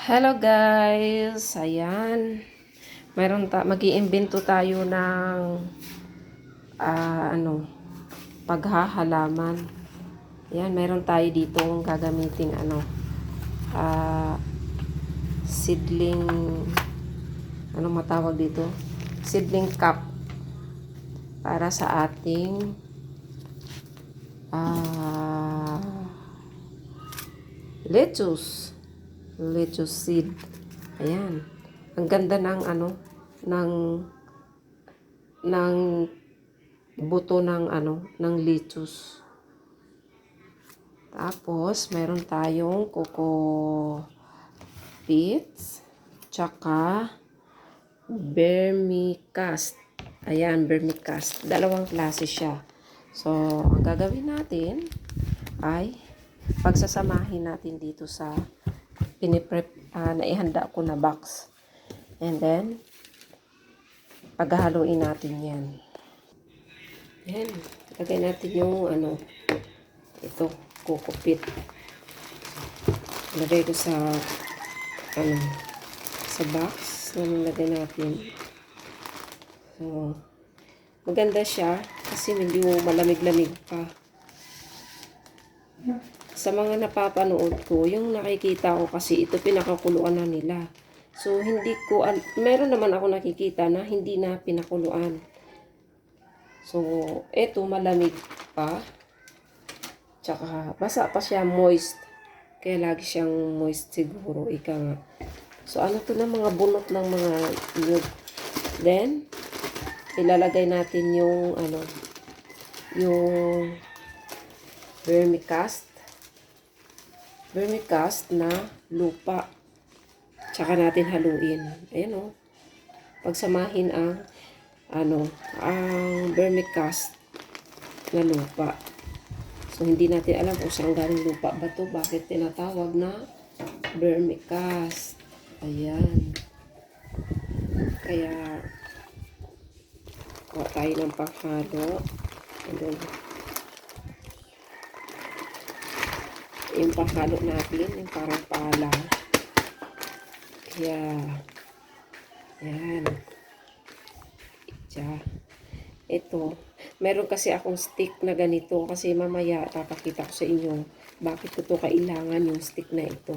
Hello guys! Ayan. Mag-iimbento tayo ng paghahalaman. Ayan, meron tayo dito gagamiting ah, seedling, matawag dito? Seedling cup para sa ating lettuce. Lettuce seed. Ayan. Ang ganda ng ng ng buto ng lettuce. Tapos meron tayong coco peats, tsaka vermicast. Ayan, vermicast. Dalawang klase siya. So, ang gagawin natin ay pagsasamahin natin dito sa naihanda ko na box. And then, paghahaluin natin yan. Yan. Lagay natin yung ito, coco peat. Lagay ko sa sa box na nilagay natin. So, maganda siya kasi medyo malamig-lamig pa. Sa mga napapanood ko, yung nakikita ko kasi ito pinakakuluan na nila. So, meron naman ako nakikita na hindi na pinakuluan. So, ito malamig pa. Tsaka, basa pa siya, moist. Kaya lagi siyang moist siguro, ika nga. So, ano to na mga bunot ng mga nyug. Then, ilalagay natin yung, yung vermicast na lupa. Tsaka natin haluin. Ayan o. Pagsamahin ang vermicast na lupa. So, hindi natin alam kung saan galing lupa ba to. Bakit tinatawag na vermicast. Ayan. Kaya, kuha tayo ng panghalo. And then, yung panghalo natin, yung parang pala. Kaya, yan. Ito, meron kasi akong stick na ganito kasi mamaya papakita ko sa inyo bakit ko to kailangan yung stick na ito.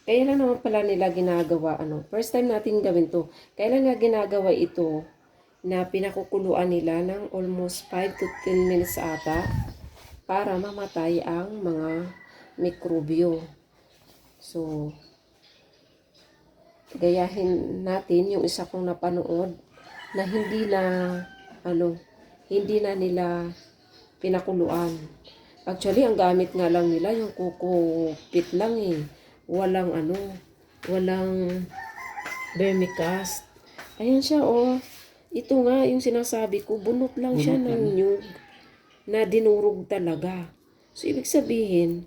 Kaya lang naman pala nila ginagawa, first time natin gawin to. Kaya lang nga ginagawa ito na pinakukuluan nila ng almost 5 to 10 minutes ata para mamatay ang mga mikrobyo. So, gayahin natin yung isa kong napanood na hindi na nila pinakuluan. Actually, ang gamit nga lang nila yung coco peat lang eh. Walang vermicast. Ayan siya oh. Ito nga yung sinasabi ko, bunot lang siya ng nyug na dinurog talaga. So, ibig sabihin,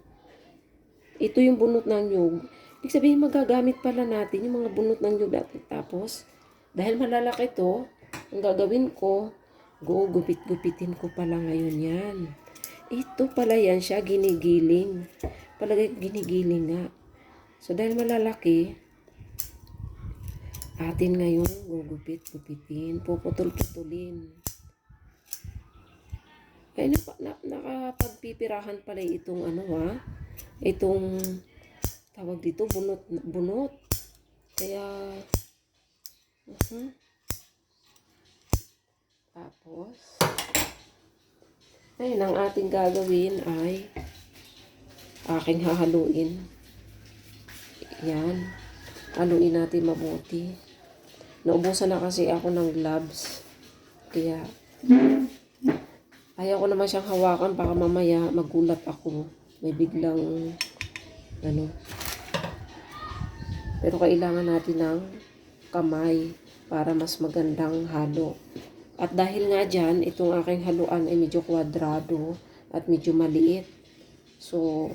ito yung bunot ng nyug. Ibig sabihin, magagamit pala natin yung mga bunot ng nyug natin. Tapos, dahil malalaki to, ang gagawin ko, gugupit-gupitin ko pala ngayon yan. Ito pala yan siya, ginigiling. Palagay ginigiling nga. So, dahil malalaki, atin ngayon gugupit-gupitin, puputol-putulin. Ay, nakapagpipirahan pala itong itong tawag dito, bunot. Kaya, tapos, ayun, ang ating gagawin ay aking hahaluin. Yan. Haluin natin mabuti. Naubusan na kasi ako ng gloves. Kaya, ayaw ko naman siyang hawakan. Baka mamaya magulat ako. May biglang, Pero kailangan natin ng kamay para mas magandang halo. At dahil nga dyan, itong aking haluan ay medyo kwadrado at medyo maliit. So,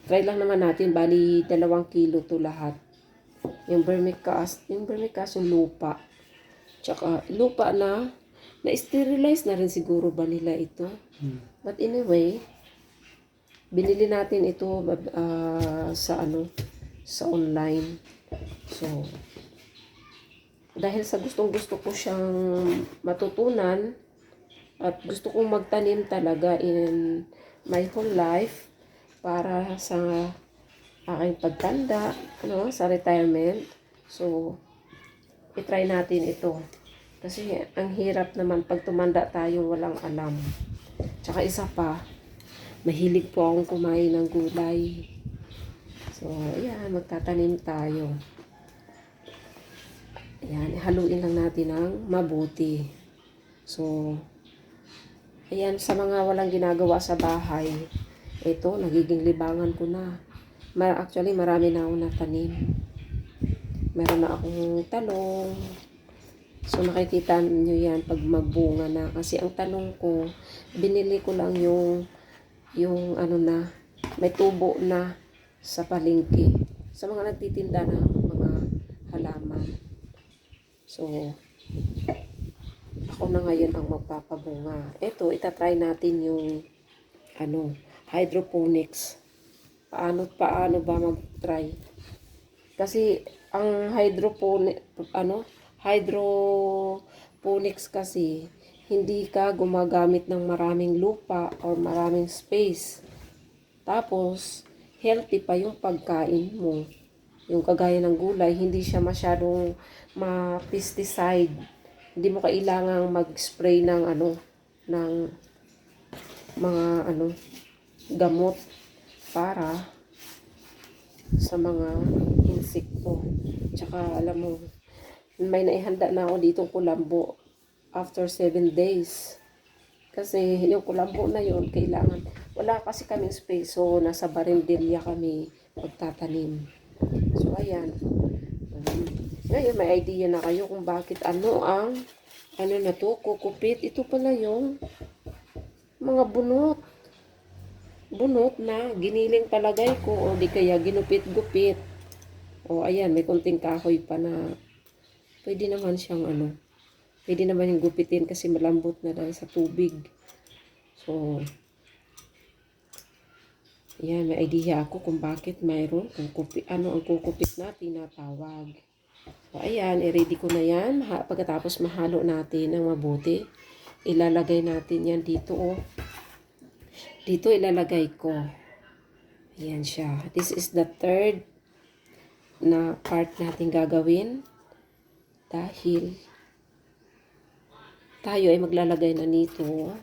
try lang naman natin. Bali, 2 kilo to lahat. Yung vermicast yung lupa. Tsaka, lupa na sterilize na rin siguro ba nila ito. But anyway, Binili natin ito sa sa online. So, dahil sa gustong-gusto ko siyang matutunan at gusto kong magtanim talaga in my whole life para sa aking pagtanda, sa retirement. So, i-try natin ito. Kasi ang hirap naman pag tumanda tayo walang alam. Tsaka isa pa, mahilig po akong kumain ng gulay. So, ayan, magtatanim tayo. Ayan, haluin lang natin ng mabuti. So, ayan, sa mga walang ginagawa sa bahay, ito, nagiging libangan ko na. Actually, marami na akong natanim. Meron na akong talong. So, nakikita nyo yan pag magbunga na. Kasi ang talong ko, binili ko lang yung may tubo na sa palengke. Sa mga nagtitinda ng mga halaman. So, ako na ngayon ang magpapabunga. Ito, itatry natin yung hydroponics. Paano ba mag-try? Kasi ang hydroponics kasi hindi ka gumagamit ng maraming lupa or maraming space. Tapos healthy pa yung pagkain mo. Yung kagaya ng gulay, hindi siya masyadong ma-pesticide. Hindi mo kailangang mag-spray ng ng mga gamot para sa mga insekto. Tsaka alam mo, may naihanda na ako ditong kulambo after 7 days. Kasi yung kulambo na yun, kailangan. Wala kasi kaming space, so nasa barendelya kami magtatanim. So ayan. Ngayon may idea na kayo kung bakit ang na to, kukupit. Ito pala yung mga bunot. Bunot na giniling palagay ko o di kaya ginupit-gupit. O ayan, may konting kahoy pa na pwede naman siyang pwede naman yung gupitin kasi malambot na dahil sa tubig. So, ayan, may idea ako kung bakit mayroon ang kukupit na tinatawag. So, ayan, i-ready ko na yan. Pagkatapos mahalo natin ng mabuti, ilalagay natin yan dito, Dito ilalagay ko. Ayan siya. This is the third na part natin gagawin. Dahil tayo ay maglalagay na nito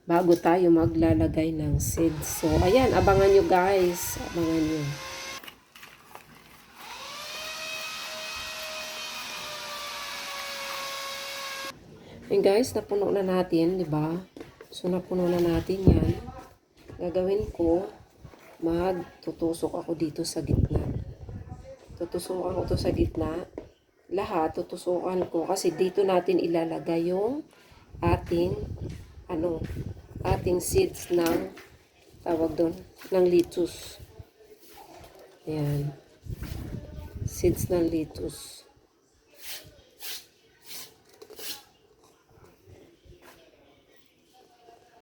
bago tayo maglalagay ng seeds. So, ayan, abangan nyo guys. Abangan nyo. Ayan guys, napuno na natin, di ba? So, napuno na natin yan. Gagawin ko, magtutusok ako dito sa gitna. Tutusukan ko to sa gitna. Lahat, tutusukan ko. Kasi dito natin ilalagay yung ating seeds ng tawag doon, ng lettuce. Ayan. Seeds ng lettuce.